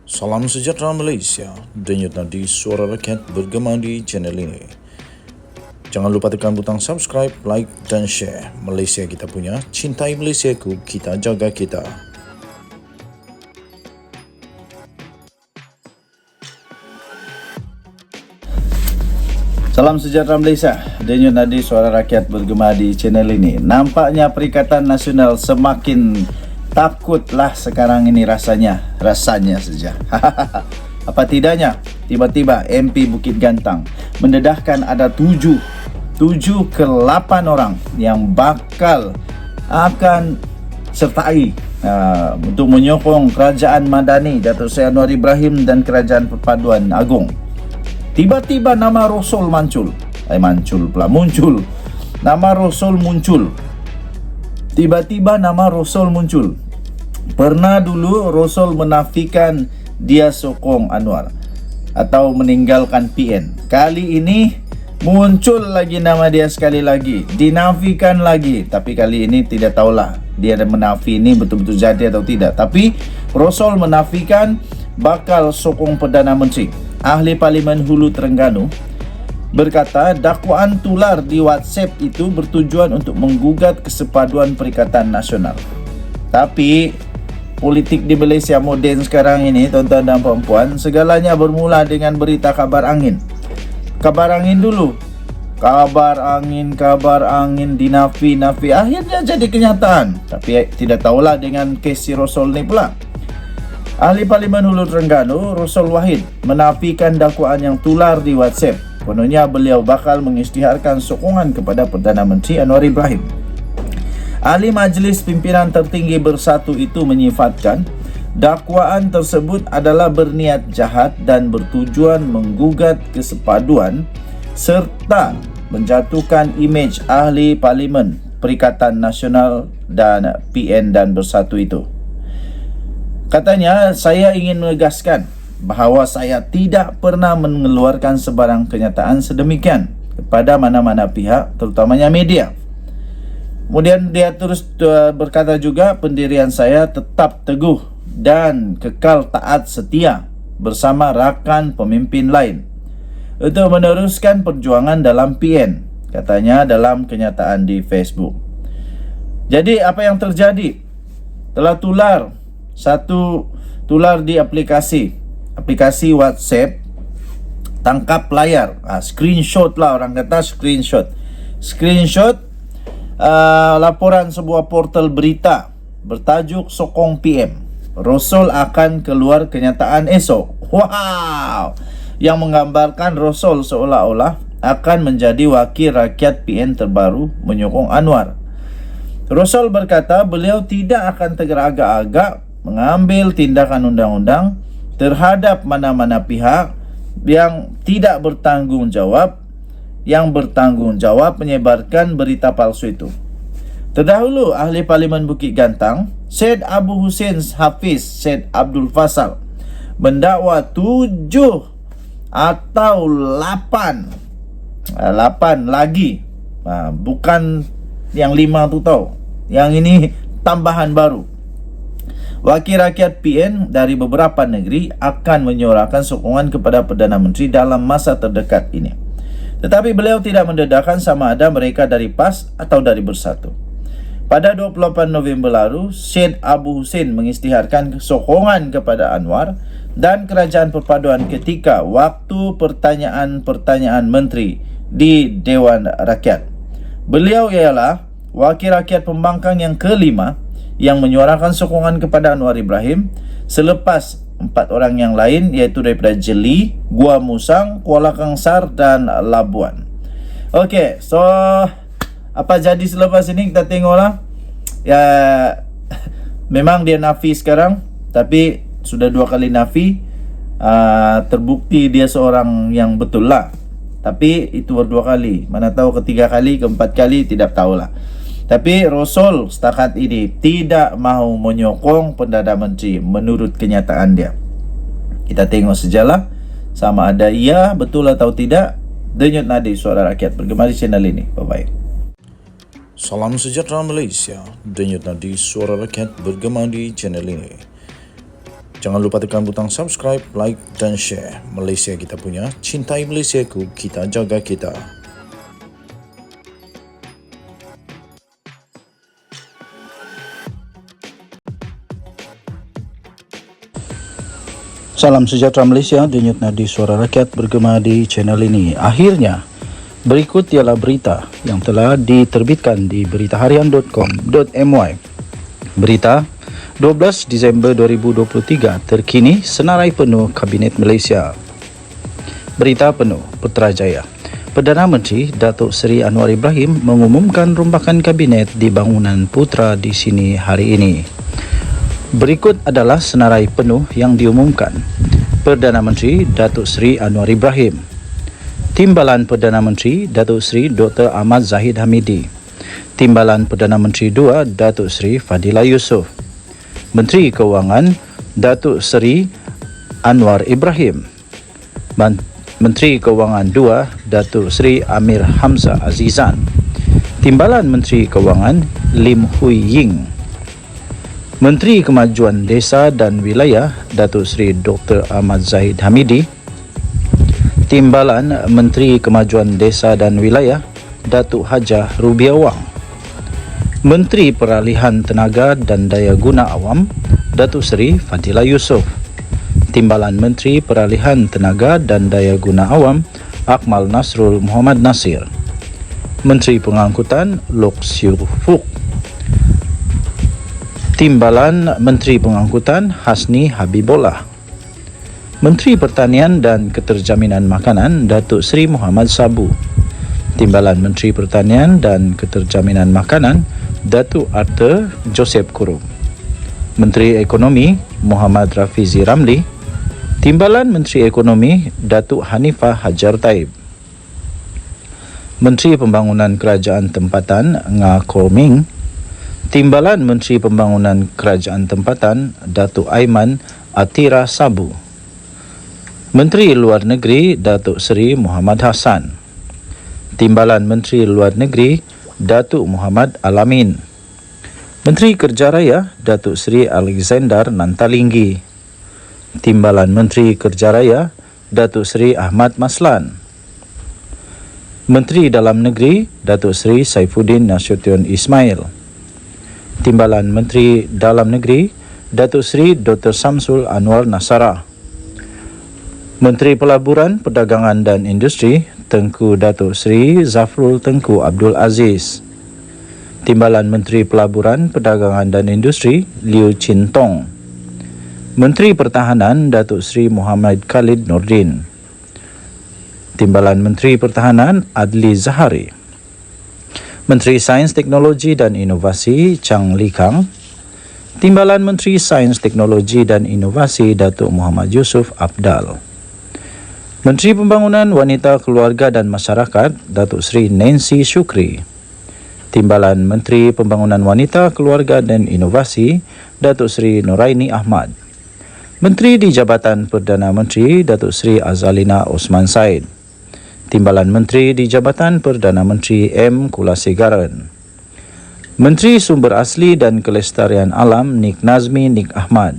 Salam sejahtera Malaysia, denyut nadi suara rakyat bergema di channel ini. Jangan lupa tekan butang subscribe, like dan share. Malaysia kita punya, cintai Malaysiaku, kita jaga kita. Salam sejahtera Malaysia, denyut nadi suara rakyat bergema di channel ini. Nampaknya Perikatan Nasional semakin takutlah sekarang ini rasanya saja. Apa tidaknya, tiba-tiba MP Bukit Gantang mendedahkan ada 7 ke 8 orang yang bakal akan sertai untuk menyokong Kerajaan Madani Datuk Seri Anwar Ibrahim dan Kerajaan Perpaduan Agong. Tiba-tiba nama Rosul muncul. Nama Rosul muncul. Tiba-tiba nama Rosul muncul. Pernah dulu Rosul menafikan dia sokong Anwar atau meninggalkan PN. Kali ini muncul lagi nama dia sekali lagi, dinafikan lagi. Tapi kali ini tidak tahulah dia menafi ini betul-betul jadi atau tidak. Tapi Rosul menafikan bakal sokong Perdana Menteri. Ahli Parlimen Hulu Terengganu berkata dakwaan tular di WhatsApp itu bertujuan untuk menggugat kesepaduan Perikatan Nasional. Tapi politik di Malaysia moden sekarang ini, tuan-tuan dan puan-puan, segalanya bermula dengan berita kabar angin. Kabar angin dulu. Kabar angin dinafi, akhirnya jadi kenyataan. Tapi tidak tahulah dengan kes si Rosul ni pula. Ahli Parlimen Hulu Terengganu, Rosul Wahid, menafikan dakwaan yang tular di WhatsApp. Kononnya beliau bakal mengisytiharkan sokongan kepada Perdana Menteri Anwar Ibrahim. Ahli Majlis Pimpinan Tertinggi Bersatu itu menyifatkan dakwaan tersebut adalah berniat jahat dan bertujuan menggugat kesepaduan serta menjatuhkan imej ahli Parlimen Perikatan Nasional dan PN dan Bersatu itu. Katanya, saya ingin menegaskan bahawa saya tidak pernah mengeluarkan sebarang kenyataan sedemikian kepada mana-mana pihak, terutamanya media. Kemudian dia terus berkata juga, pendirian saya tetap teguh dan kekal taat setia bersama rakan pemimpin lain untuk meneruskan perjuangan dalam PN, katanya dalam kenyataan di Facebook. Jadi apa yang terjadi? Telah tular di aplikasi WhatsApp, tangkap layar, screenshot lah orang kata, screenshot laporan sebuah portal berita bertajuk Sokong PM, Rosul akan keluar kenyataan esok. Wow, yang menggambarkan Rosul seolah-olah akan menjadi wakil rakyat PN terbaru menyokong Anwar. Rosul berkata beliau tidak akan teragak-agak mengambil tindakan undang-undang terhadap mana-mana pihak yang tidak bertanggung jawab menyebarkan berita palsu itu. Terdahulu, Ahli Parlimen Bukit Gantang, Syed Abu Hussein Hafiz Syed Abdul Fasal mendakwa 7 atau 8 lagi. Bukan yang 5 tu tau. Yang ini tambahan baru. Wakil rakyat PN dari beberapa negeri akan menyuarakan sokongan kepada Perdana Menteri dalam masa terdekat ini. Tetapi beliau tidak mendedahkan sama ada mereka dari PAS atau dari Bersatu. Pada 28 November lalu, Syed Abu Hussein mengisytiharkan sokongan kepada Anwar dan Kerajaan Perpaduan ketika waktu pertanyaan menteri di Dewan Rakyat. Beliau ialah wakil rakyat pembangkang yang kelima yang menyuarakan sokongan kepada Anwar Ibrahim selepas 4 orang yang lain, iaitu daripada Jeli, Gua Musang, Kuala Kangsar dan Labuan. Okey, so apa jadi selepas ini kita tengoklah. Ya, memang dia nafi sekarang, tapi sudah 2 kali nafi, terbukti dia seorang yang betul lah. Tapi itu 2 kali, mana tahu ketiga kali, keempat kali, tidak tahulah. Tapi Rosul setakat ini tidak mahu menyokong Perdana Menteri menurut kenyataan dia. Kita tengok sejalah sama ada ia betul atau tidak. Denyut nadi suara rakyat bergema di channel ini. Bye-bye. Salam sejahtera Malaysia, denyut nadi suara rakyat bergema di channel ini. Jangan lupa tekan butang subscribe, like dan share. Malaysia kita punya, cintai Malaysiaku, kita jaga kita. Salam sejahtera Malaysia, denyut nadi suara rakyat bergema di channel ini. Akhirnya, berikut ialah berita yang telah diterbitkan di beritaharian.com.my. Berita 12 Disember 2023 terkini senarai penuh Kabinet Malaysia. Berita penuh Putrajaya. Perdana Menteri Datuk Seri Anwar Ibrahim mengumumkan rombakan Kabinet di bangunan Putra di sini hari ini. Berikut adalah senarai penuh yang diumumkan. Perdana Menteri Datuk Seri Anwar Ibrahim. Timbalan Perdana Menteri Datuk Seri Dr. Ahmad Zahid Hamidi. Timbalan Perdana Menteri II Datuk Seri Fadilah Yusof. Menteri Keuangan Datuk Seri Anwar Ibrahim. Menteri Keuangan II Datuk Seri Amir Hamzah Azizan. Timbalan Menteri Keuangan Lim Hui Ying. Menteri Kemajuan Desa dan Wilayah Datuk Seri Dr. Ahmad Zahid Hamidi. Timbalan Menteri Kemajuan Desa dan Wilayah Datuk Hajah Rubiah Wang. Menteri Peralihan Tenaga dan Daya Guna Awam Datuk Seri Fadilah Yusof. Timbalan Menteri Peralihan Tenaga dan Daya Guna Awam Akmal Nasrul Muhammad Nasir. Menteri Pengangkutan Lok Siu Fuk. Timbalan Menteri Pengangkutan Hasni Habibullah. Menteri Pertanian dan Keterjaminan Makanan Datuk Seri Muhammad Sabu. Timbalan Menteri Pertanian dan Keterjaminan Makanan Datuk Arthur Joseph Kurum. Menteri Ekonomi Muhammad Rafizi Ramli. Timbalan Menteri Ekonomi Datuk Hanifah Hajar Taib. Menteri Pembangunan Kerajaan Tempatan Nga Ko Ming. Timbalan Menteri Pembangunan Kerajaan Tempatan Datuk Aiman Atira Sabu. Menteri Luar Negeri Datuk Seri Muhammad Hassan. Timbalan Menteri Luar Negeri Datuk Muhammad Alamin. Menteri Kerja Raya Datuk Seri Alexander Nantalinggi. Timbalan Menteri Kerja Raya Datuk Seri Ahmad Maslan. Menteri Dalam Negeri Datuk Seri Saifuddin Nasution Ismail. Timbalan Menteri Dalam Negeri Datuk Seri Dr. Samsul Anwar Nasara. Menteri Pelaburan, Perdagangan dan Industri Tengku Datuk Seri Zafrul Tengku Abdul Aziz. Timbalan Menteri Pelaburan, Perdagangan dan Industri Liu Chin Tong. Menteri Pertahanan Datuk Seri Muhammad Khalid Nordin. Timbalan Menteri Pertahanan Adli Zahari. Menteri Sains Teknologi dan Inovasi Chang Li Kang. Timbalan Menteri Sains Teknologi dan Inovasi Datuk Muhammad Yusuf Abdal. Menteri Pembangunan Wanita Keluarga dan Masyarakat Datuk Seri Nancy Shukri. Timbalan Menteri Pembangunan Wanita Keluarga dan Inovasi Datuk Seri Noraini Ahmad. Menteri di Jabatan Perdana Menteri Datuk Seri Azalina Osman Said. Timbalan Menteri di Jabatan Perdana Menteri M. Kulasegaran. Menteri Sumber Asli dan Kelestarian Alam Nik Nazmi Nik Ahmad.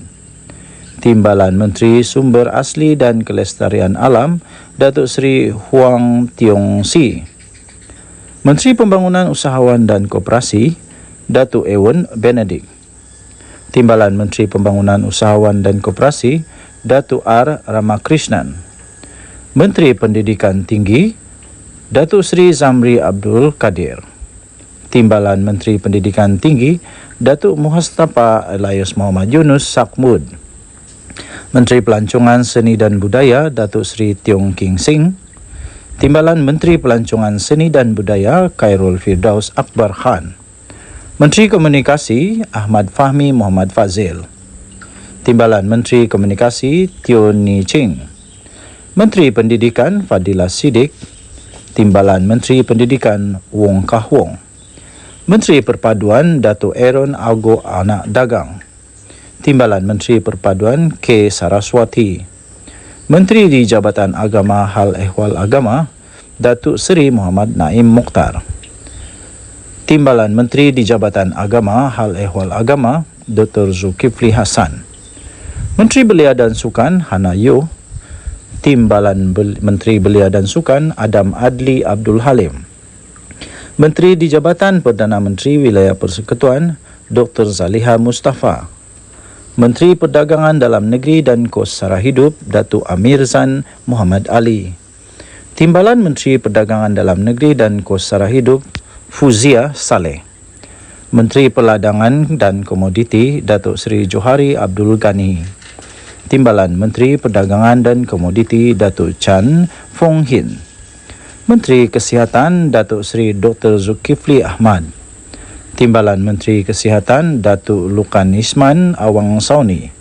Timbalan Menteri Sumber Asli dan Kelestarian Alam Datuk Seri Huang Tiong Si. Menteri Pembangunan Usahawan dan Koperasi Datuk Ewan Benedict. Timbalan Menteri Pembangunan Usahawan dan Koperasi Datuk R. Ramakrishnan. Menteri Pendidikan Tinggi Datuk Seri Zamri Abdul Kadir. Timbalan Menteri Pendidikan Tinggi Datuk Muhastafa Elias Muhammad Yunus Sakmud. Menteri Pelancongan Seni dan Budaya Datuk Seri Tiong King Sing. Timbalan Menteri Pelancongan Seni dan Budaya Khairul Firdaus Akbar Khan. Menteri Komunikasi Ahmad Fahmi Muhammad Fazil. Timbalan Menteri Komunikasi Teo Ni Ching. Menteri Pendidikan Fadilah Siddiq. Timbalan Menteri Pendidikan Wong Kah Wong. Menteri Perpaduan Datuk Aaron Algo Anak Dagang. Timbalan Menteri Perpaduan K. Saraswati. Menteri di Jabatan Agama Hal Ehwal Agama Datuk Seri Muhammad Naim Mokhtar. Timbalan Menteri di Jabatan Agama Hal Ehwal Agama Dr. Zulkifli Hasan. Menteri Belia dan Sukan Hana Yeoh, Timbalan Menteri Belia dan Sukan Adam Adli Abdul Halim, Menteri di Jabatan Perdana Menteri Wilayah Persekutuan Dr. Zaliha Mustafa, Menteri Perdagangan Dalam Negeri dan Kos Sara Hidup Datuk Amir Zan Muhammad Ali, Timbalan Menteri Perdagangan Dalam Negeri dan Kos Sara Hidup Fuzia Saleh, Menteri Perdagangan dan Komoditi Datuk Seri Johari Abdul Ghani, Timbalan Menteri Perdagangan dan Komoditi Datuk Chan Fong Hin, Menteri Kesihatan Datuk Seri Dr. Zulkifli Ahmad, Timbalan Menteri Kesihatan Datuk Lukan Isman Awang Sauni,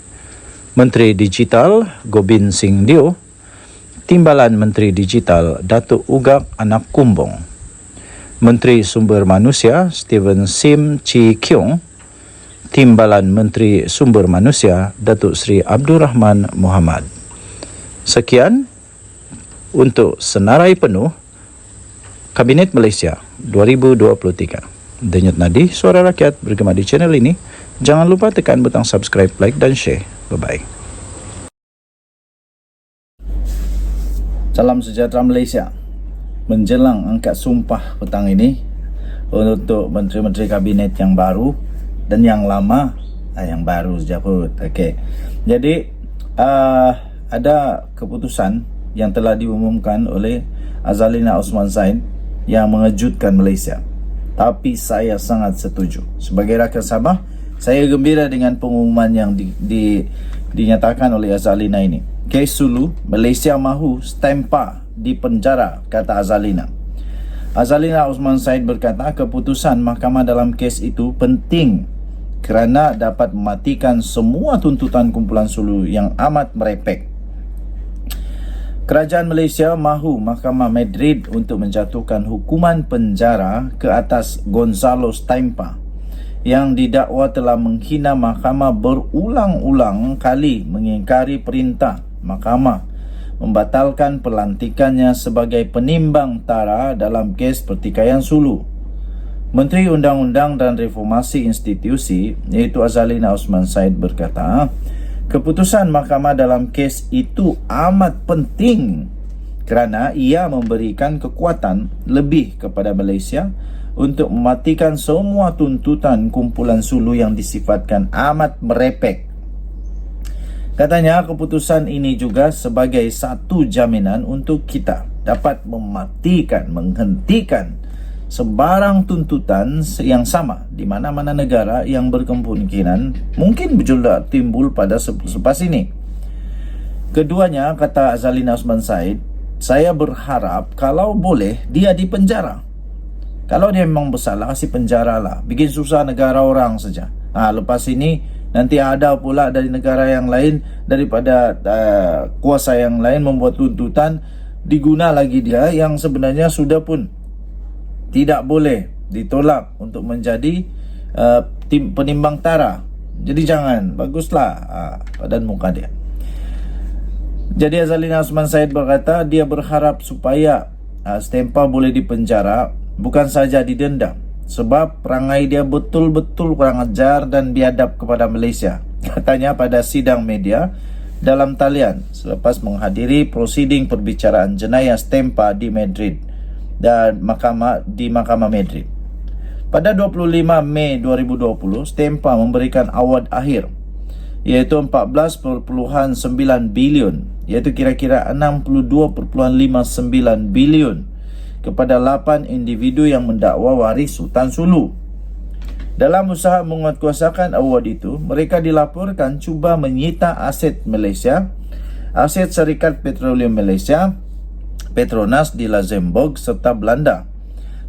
Menteri Digital Gobind Singh Dio, Timbalan Menteri Digital Datuk Ugak Anak Kumbong, Menteri Sumber Manusia Steven Sim Chi Kiong, Timbalan Menteri Sumber Manusia Datuk Seri Abdul Rahman Muhammad. Sekian untuk senarai penuh Kabinet Malaysia 2023. Denyut nadi suara rakyat bergema di channel ini. Jangan lupa tekan butang subscribe, like dan share. Bye-bye. Salam sejahtera Malaysia. Menjelang angkat sumpah petang ini untuk menteri-menteri kabinet yang baru dan yang lama, yang baru saja pun. Okey. Jadi ada keputusan yang telah diumumkan oleh Azalina Osman Said yang mengejutkan Malaysia. Tapi saya sangat setuju. Sebagai rakyat Sabah, saya gembira dengan pengumuman yang dinyatakan oleh Azalina ini. Kes Sulu, Malaysia mahu stempa di penjara, kata Azalina. Azalina Osman Said berkata keputusan mahkamah dalam kes itu penting kerana dapat mematikan semua tuntutan kumpulan Sulu yang amat merepek. Kerajaan Malaysia mahu Mahkamah Madrid untuk menjatuhkan hukuman penjara ke atas Gonzalo Stempa yang didakwa telah menghina mahkamah berulang-ulang kali, mengingkari perintah mahkamah membatalkan pelantikannya sebagai penimbang tara dalam kes pertikaian Sulu. Menteri Undang-Undang dan Reformasi Institusi iaitu Azalina Osman Said berkata, keputusan mahkamah dalam kes itu amat penting kerana ia memberikan kekuatan lebih kepada Malaysia untuk mematikan semua tuntutan kumpulan Sulu yang disifatkan amat merepek. Katanya keputusan ini juga sebagai satu jaminan untuk kita dapat mematikan, menghentikan sebarang tuntutan yang sama di mana-mana negara yang berkemungkinan mungkin berjulak timbul pada selepas ini. Keduanya, kata Azalina Osman Said, saya berharap kalau boleh dia dipenjara. Kalau dia memang bersalah, kasih penjara lah. Bikin susah negara orang saja. Lepas ini nanti ada pula dari negara yang lain, daripada kuasa yang lain membuat tuntutan, diguna lagi dia yang sebenarnya sudah pun tidak boleh ditolak untuk menjadi penimbang tara. Jadi jangan, baguslah badan muka dia. Jadi Azalina Osman Said berkata dia berharap supaya Stempa boleh dipenjara, bukan saja didenda, sebab perangai dia betul-betul kurang ajar dan biadab kepada Malaysia. Katanya pada sidang media dalam talian selepas menghadiri prosiding perbicaraan jenayah Stempa di Madrid dan Mahkamah Madrid. Pada 25 Mei 2020, Stempa memberikan award akhir iaitu 14.9 bilion, iaitu kira-kira 62.59 bilion kepada 8 individu yang mendakwa waris Sultan Sulu. Dalam usaha menguatkuasakan award itu, mereka dilaporkan cuba menyita aset Malaysia, aset Syarikat Petroleum Malaysia, Petronas di Luxembourg serta Belanda,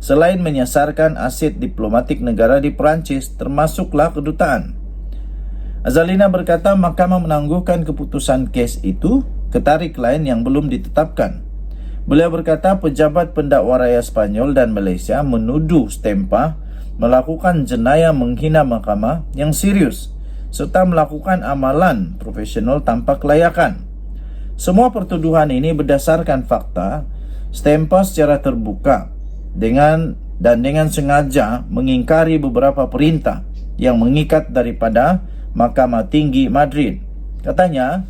selain menyasarkan aset diplomatik negara di Perancis termasuklah kedutaan. Azalina berkata mahkamah menangguhkan keputusan kes itu ke tarikh lain yang belum ditetapkan. Beliau berkata pejabat pendakwa raya Spanyol dan Malaysia menuduh Stempa melakukan jenayah menghina mahkamah yang serius serta melakukan amalan profesional tanpa kelayakan. Semua pertuduhan ini berdasarkan fakta Stempa secara terbuka dengan sengaja mengingkari beberapa perintah yang mengikat daripada Mahkamah Tinggi Madrid. Katanya,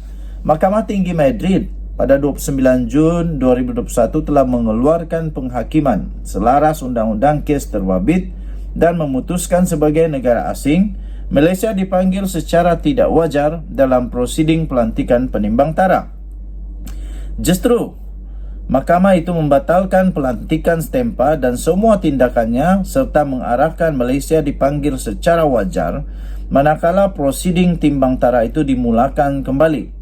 Mahkamah Tinggi Madrid pada 29 Jun 2021 telah mengeluarkan penghakiman selaras undang-undang kes terbabit dan memutuskan sebagai negara asing, Malaysia dipanggil secara tidak wajar dalam prosiding pelantikan penimbang tara. Justru, mahkamah itu membatalkan pelantikan Stempa dan semua tindakannya serta mengarahkan Malaysia dipanggil secara wajar manakala prosiding timbang tara itu dimulakan kembali.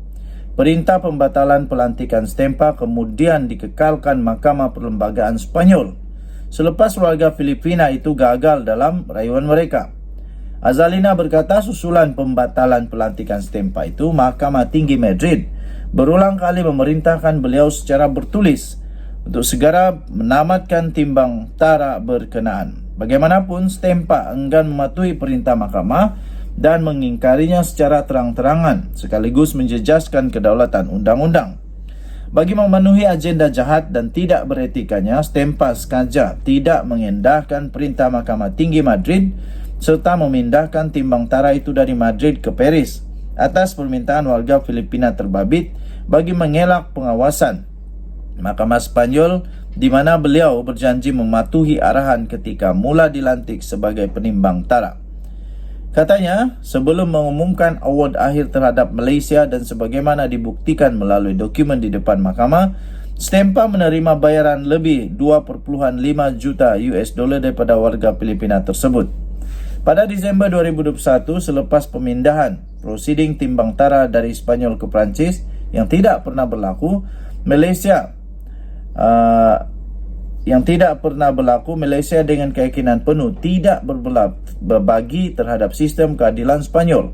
Perintah pembatalan pelantikan Stempa kemudian dikekalkan Mahkamah Perlembagaan Spanyol selepas warga Filipina itu gagal dalam rayuan mereka. Azalina berkata susulan pembatalan pelantikan Stempa itu, Mahkamah Tinggi Madrid berulang kali memerintahkan beliau secara bertulis untuk segera menamatkan timbang tara berkenaan. Bagaimanapun, Stempa enggan mematuhi perintah mahkamah dan mengingkarinya secara terang-terangan sekaligus menjejaskan kedaulatan undang-undang. Bagi memenuhi agenda jahat dan tidak beretikanya, Stempa sengaja tidak mengendahkan perintah Mahkamah Tinggi Madrid serta memindahkan timbang tara itu dari Madrid ke Paris atas permintaan warga Filipina terbabit bagi mengelak pengawasan Mahkamah Spanyol, di mana beliau berjanji mematuhi arahan ketika mula dilantik sebagai penimbang tara. Katanya, sebelum mengumumkan award akhir terhadap Malaysia dan sebagaimana dibuktikan melalui dokumen di depan mahkamah, Stempa menerima bayaran lebih 2.5 juta US dollar daripada warga Filipina tersebut. Pada Disember 2021, selepas pemindahan prosiding timbang tara dari Spanyol ke Perancis yang tidak pernah berlaku, Malaysia dengan keyakinan penuh tidak berbagi terhadap sistem keadilan Spanyol,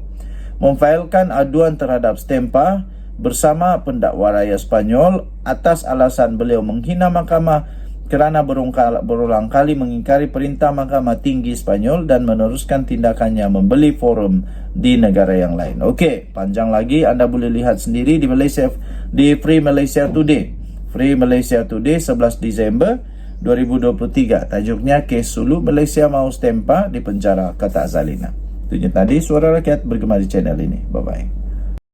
memfailkan aduan terhadap Stempa bersama pendakwa raya Spanyol atas alasan beliau menghina mahkamah kerana berulang kali mengingkari perintah Mahkamah Tinggi Spanyol dan meneruskan tindakannya membeli forum di negara yang lain. Okey, panjang lagi, anda boleh lihat sendiri di Malaysia, di Free Malaysia Today. Free Malaysia Today 11 Disember 2023. Tajuknya, Kes Sulu Malaysia Mau Stempa di penjara, kata Azalina. Itu tadi Suara Rakyat bergema di channel ini. Bye-bye.